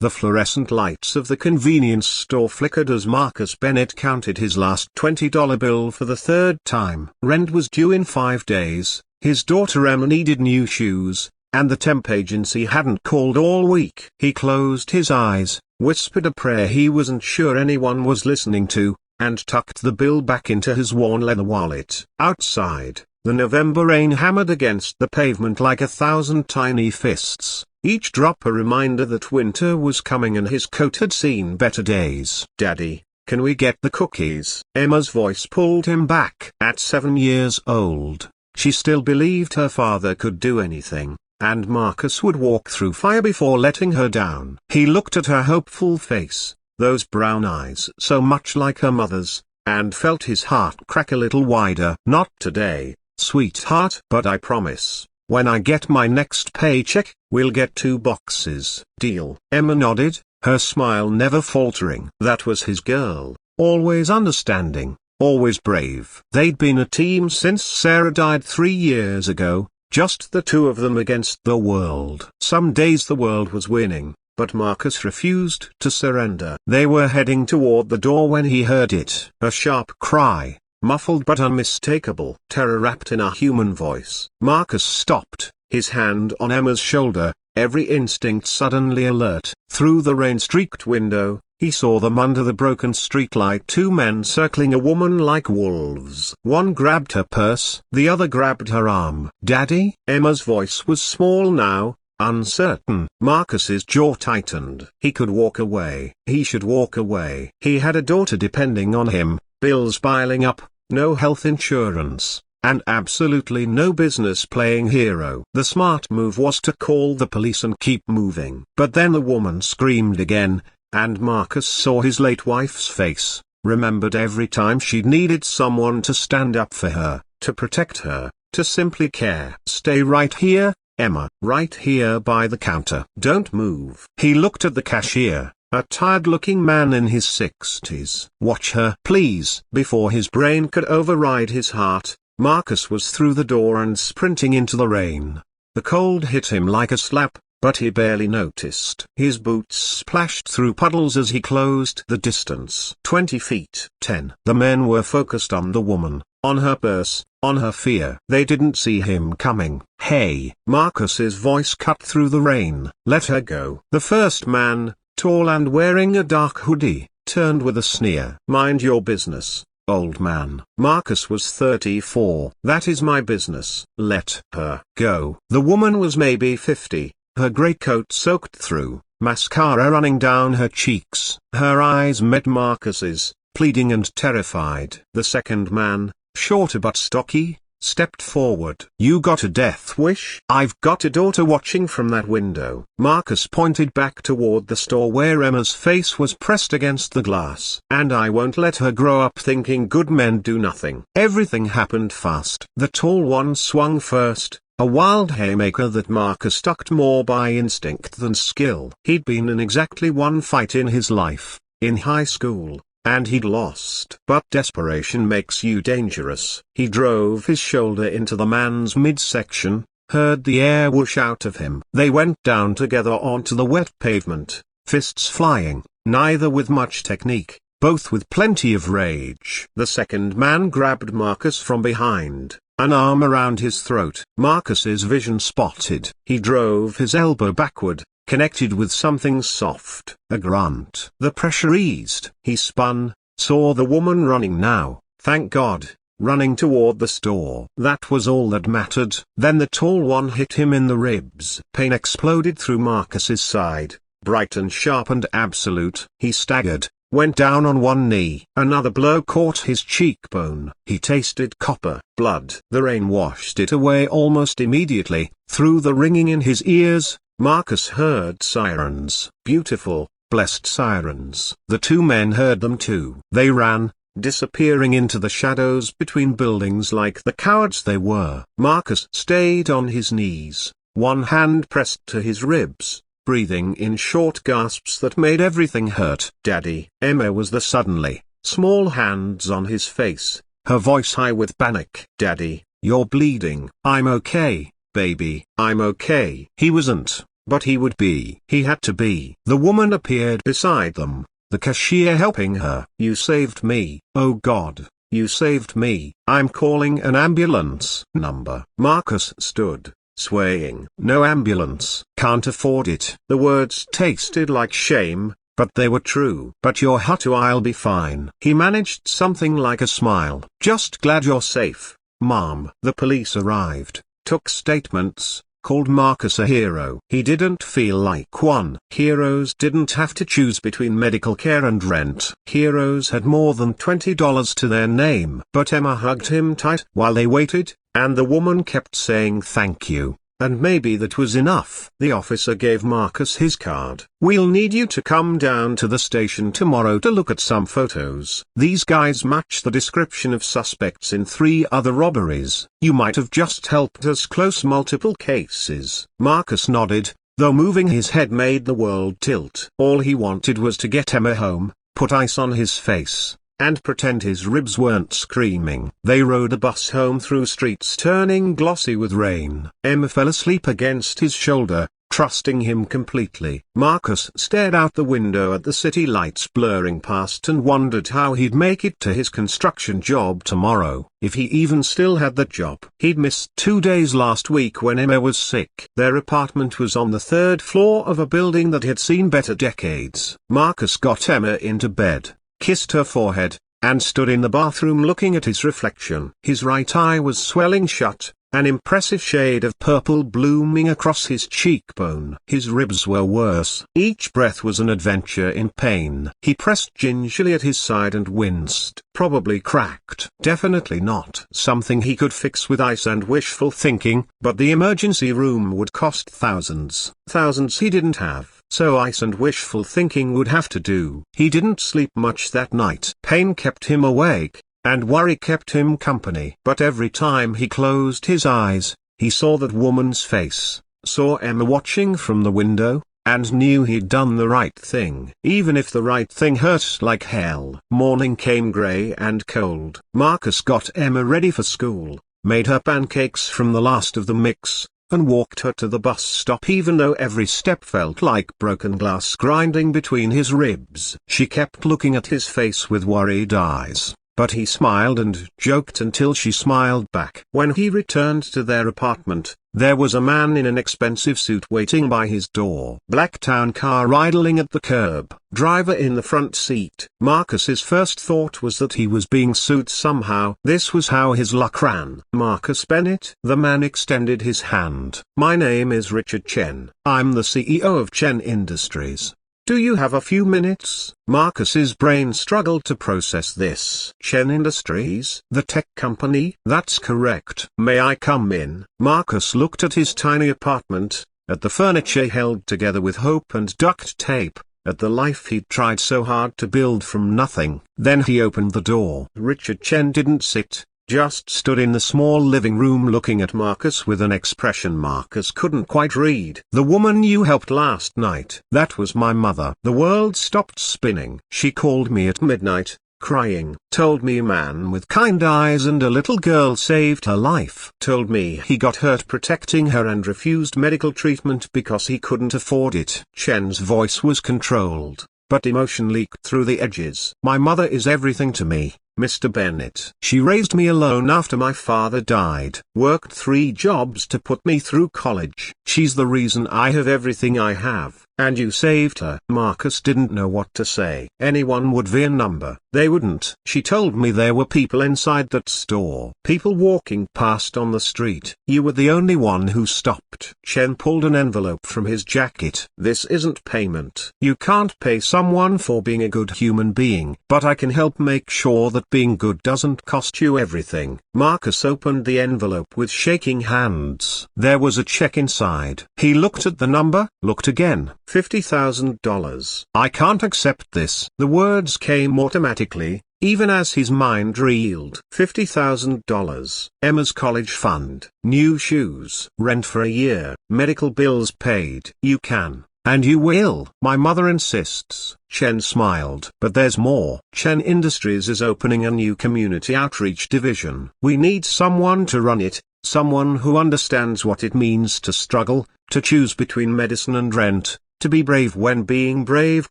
The fluorescent lights of the convenience store flickered as Marcus Bennett counted his last $20 bill for the third time. Rent was due in 5 days, his daughter Emma needed new shoes, and the temp agency hadn't called all week. He closed his eyes, whispered a prayer he wasn't sure anyone was listening to, and tucked the bill back into his worn leather wallet. Outside, the November rain hammered against the pavement like 1,000 tiny fists, each drop a reminder that winter was coming and his coat had seen better days. "Daddy, can we get the cookies?" Emma's voice pulled him back. At 7 years old, she still believed her father could do anything, and Marcus would walk through fire before letting her down. He looked at her hopeful face, those brown eyes so much like her mother's, and felt his heart crack a little wider. "Not today, sweetheart. But I promise, when I get my next paycheck, we'll get 2 boxes. Deal?" Emma nodded, her smile never faltering. That was his girl, always understanding, always brave. They'd been a team since Sarah died 3 years ago, just the two of them against the world. Some days the world was winning, but Marcus refused to surrender. They were heading toward the door when he heard it. A sharp cry, muffled but unmistakable. Terror wrapped in a human voice. Marcus stopped, his hand on Emma's shoulder, every instinct suddenly alert. Through the rain-streaked window, he saw them under the broken streetlight. 2 men circling a woman like wolves. One grabbed her purse, the other grabbed her arm. "Daddy?" Emma's voice was small now, uncertain. Marcus's jaw tightened. He could walk away. He should walk away. He had a daughter depending on him, bills piling up, no health insurance, and absolutely no business playing hero. The smart move was to call the police and keep moving. But then the woman screamed again, and Marcus saw his late wife's face, remembered every time she'd needed someone to stand up for her, to protect her, to simply care. "Stay right here, Emma. Right here by the counter. Don't move." He looked at the cashier, a tired-looking man in his 60s. "Watch her, please." Before his brain could override his heart, Marcus was through the door and sprinting into the rain. The cold hit him like a slap, but he barely noticed. His boots splashed through puddles as he closed the distance. 20 feet. 10. The men were focused on the woman, on her purse, on her fear. They didn't see him coming. "Hey!" Marcus's voice cut through the rain. "Let her go." The first man, tall and wearing a dark hoodie, turned with a sneer. "Mind your business, old man." Marcus was 34. "That is my business." "Let her go." The woman was maybe 50, her grey coat soaked through, mascara running down her cheeks. Her eyes met Marcus's, pleading and terrified. The second man, shorter but stocky, stepped forward. "You got a death wish?" "I've got a daughter watching from that window." Marcus pointed back toward the store where Emma's face was pressed against the glass. "And I won't let her grow up thinking good men do nothing." Everything happened fast. The tall one swung first, a wild haymaker that Marcus ducked more by instinct than skill. He'd been in exactly one fight in his life, in high school, and he'd lost. But desperation makes you dangerous. He drove his shoulder into the man's midsection, heard the air whoosh out of him. They went down together onto the wet pavement, fists flying, neither with much technique, both with plenty of rage. The second man grabbed Marcus from behind, an arm around his throat. Marcus's vision spotted. He drove his elbow backward, connected with something soft. A grunt. The pressure eased. He spun, saw the woman running now, thank God, running toward the store. That was all that mattered. Then the tall one hit him in the ribs. Pain exploded through Marcus's side, bright and sharp and absolute. He staggered, went down on one knee. Another blow caught his cheekbone. He tasted copper, blood. The rain washed it away almost immediately. Through the ringing in his ears, Marcus heard sirens. Beautiful, blessed sirens. The 2 men heard them too. They ran, disappearing into the shadows between buildings like the cowards they were. Marcus stayed on his knees, one hand pressed to his ribs, breathing in short gasps that made everything hurt. "Daddy." Emma was the suddenly, small hands on his face, her voice high with panic. "Daddy, you're bleeding." "I'm okay, baby. I'm okay." He wasn't. but he would be. He had to be. The woman appeared beside them, the cashier helping her. "You saved me, oh God. You saved me. I'm calling an ambulance." Number. Marcus stood, swaying. "No ambulance. Can't afford it." The words tasted like shame, but they were true. "But you're hot, I'll be fine." He managed something like a smile. "Just glad you're safe, Mom." The police arrived, took statements, called Marcus a hero. He didn't feel like one. Heroes didn't have to choose between medical care and rent. Heroes had more than $20 to their name. But Emma hugged him tight while they waited, and the woman kept saying thank you. And maybe that was enough. The officer gave Marcus his card. "We'll need you to come down to the station tomorrow to look at some photos. These guys match the description of suspects in 3 other robberies. You might have just helped us close multiple cases." Marcus nodded, though moving his head made the world tilt. All he wanted was to get Emma home, put ice on his face, and pretend his ribs weren't screaming. They rode a bus home through streets turning glossy with rain. Emma fell asleep against his shoulder, trusting him completely. Marcus stared out the window at the city lights blurring past and wondered how he'd make it to his construction job tomorrow, if he even still had that job. He'd missed 2 days last week when Emma was sick. Their apartment was on the 3rd floor of a building that had seen better decades. Marcus got Emma into bed, kissed her forehead, and stood in the bathroom looking at his reflection. His right eye was swelling shut, an impressive shade of purple blooming across his cheekbone. His ribs were worse. Each breath was an adventure in pain. He pressed gingerly at his side and winced. Probably cracked. Definitely not something he could fix with ice and wishful thinking, but the emergency room would cost thousands. Thousands he didn't have. So ice and wishful thinking would have to do. He didn't sleep much that night. Pain kept him awake, and worry kept him company. But every time he closed his eyes, he saw that woman's face, saw Emma watching from the window, and knew he'd done the right thing. Even if the right thing hurt like hell. Morning came grey and cold. Marcus got Emma ready for school, made her pancakes from the last of the mix, and walked her to the bus stop even though every step felt like broken glass grinding between his ribs. She kept looking at his face with worried eyes, but he smiled and joked until she smiled back. When he returned to their apartment, there was a man in an expensive suit waiting by his door. Black town car idling at the curb, driver in the front seat. Marcus's first thought was that he was being sued somehow. This was how his luck ran. "Marcus Bennett?" The man extended his hand. "My name is Richard Chen. I'm the CEO of Chen Industries. Do you have a few minutes?" Marcus's brain struggled to process this. Chen Industries? The tech company? That's correct. "May I come in?" Marcus looked at his tiny apartment, at the furniture held together with hope and duct tape, at the life he'd tried so hard to build from nothing. Then he opened the door. Richard Chen didn't sit, just stood in the small living room looking at Marcus with an expression Marcus couldn't quite read. "The woman you helped last night." "That was my mother." The world stopped spinning. "She called me at midnight, crying. Told me a man with kind eyes and a little girl saved her life. Told me he got hurt protecting her and refused medical treatment because he couldn't afford it." Chen's voice was controlled, but emotion leaked through the edges. "My mother is everything to me, Mr. Bennett. She raised me alone after my father died. Worked 3 jobs to put me through college. She's the reason I have everything I have. And you saved her." Marcus didn't know what to say. Anyone would be a number. They wouldn't. "She told me there were people inside that store. People walking past on the street. You were the only one who stopped." Chen pulled an envelope from his jacket. "This isn't payment. You can't pay someone for being a good human being. But I can help make sure that being good doesn't cost you everything." Marcus opened the envelope with shaking hands. There was a check inside. He looked at the number, looked again. $50,000. "I can't accept this." The words came automatically, even as his mind reeled. $50,000. Emma's college fund, new shoes, rent for a year, medical bills paid. "You can. And you will." "My mother insists." Chen smiled. "But there's more. Chen Industries is opening a new community outreach division. We need someone to run it, someone who understands what it means to struggle, to choose between medicine and rent, to be brave when being brave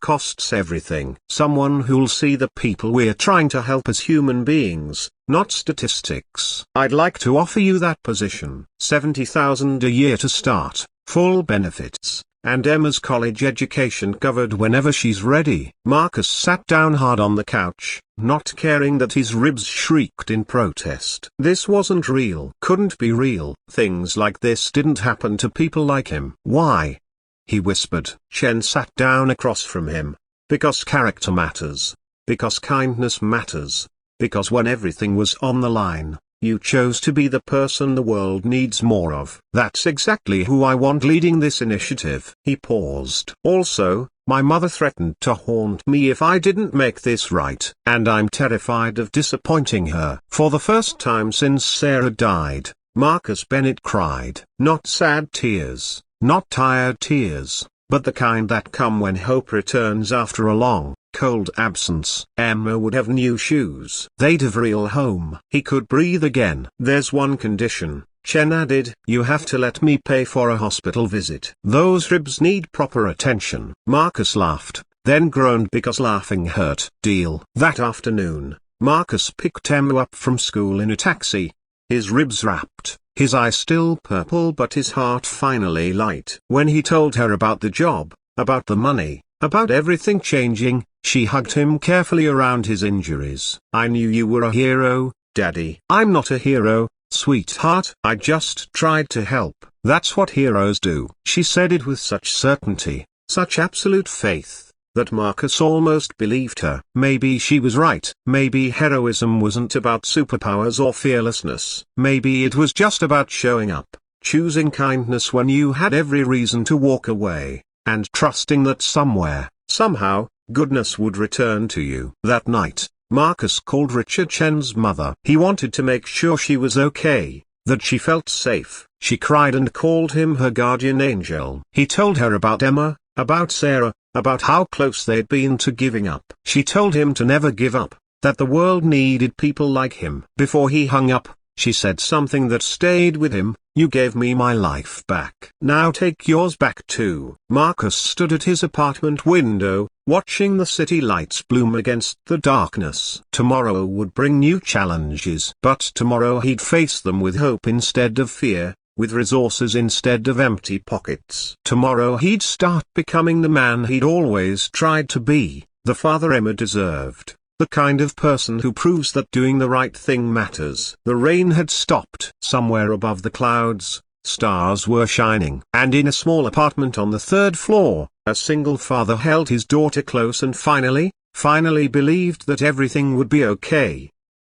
costs everything. Someone who'll see the people we're trying to help as human beings, not statistics. I'd like to offer you that position. $70,000 a year to start, full benefits, and Emma's college education covered whenever she's ready. Marcus sat down hard on the couch, not caring that his ribs shrieked in protest. This wasn't real. Couldn't be real. Things like this didn't happen to people like him. Why? He whispered. Chen sat down across from him. Because character matters. Because kindness matters. Because when everything was on the line, you chose to be the person the world needs more of. That's exactly who I want leading this initiative. He paused. Also, my mother threatened to haunt me if I didn't make this right. And I'm terrified of disappointing her. For the first time since Sarah died, Marcus Bennett cried. Not sad tears, not tired tears, but the kind that come when hope returns after a long, cold absence. Emma would have new shoes. They'd have real home. He could breathe again. There's one condition, Chen added. You have to let me pay for a hospital visit. Those ribs need proper attention. Marcus laughed, then groaned because laughing hurt. Deal. That afternoon, Marcus picked Emma up from school in a taxi. His ribs wrapped, his eyes still purple but his heart finally light. When he told her about the job, about the money, about everything changing, she hugged him carefully around his injuries. I knew you were a hero, Daddy. I'm not a hero, sweetheart. I just tried to help. That's what heroes do. She said it with such certainty, such absolute faith, that Marcus almost believed her. Maybe she was right. Maybe heroism wasn't about superpowers or fearlessness. Maybe it was just about showing up, choosing kindness when you had every reason to walk away, and trusting that somewhere, somehow, goodness would return to you. That night, Marcus called Richard Chen's mother. He wanted to make sure she was okay, that she felt safe. She cried and called him her guardian angel. He told her about Emma, about Sarah, about how close they'd been to giving up. She told him to never give up, that the world needed people like him. Before he hung up, she said something that stayed with him. You gave me my life back. Now take yours back too. Marcus stood at his apartment window, watching the city lights bloom against the darkness. Tomorrow would bring new challenges. But tomorrow he'd face them with hope instead of fear, with resources instead of empty pockets. Tomorrow he'd start becoming the man he'd always tried to be, the father Emma deserved. The kind of person who proves that doing the right thing matters. The rain had stopped. Somewhere above the clouds, stars were shining. And in a small apartment on the third floor, a single father held his daughter close and finally believed that everything would be okay.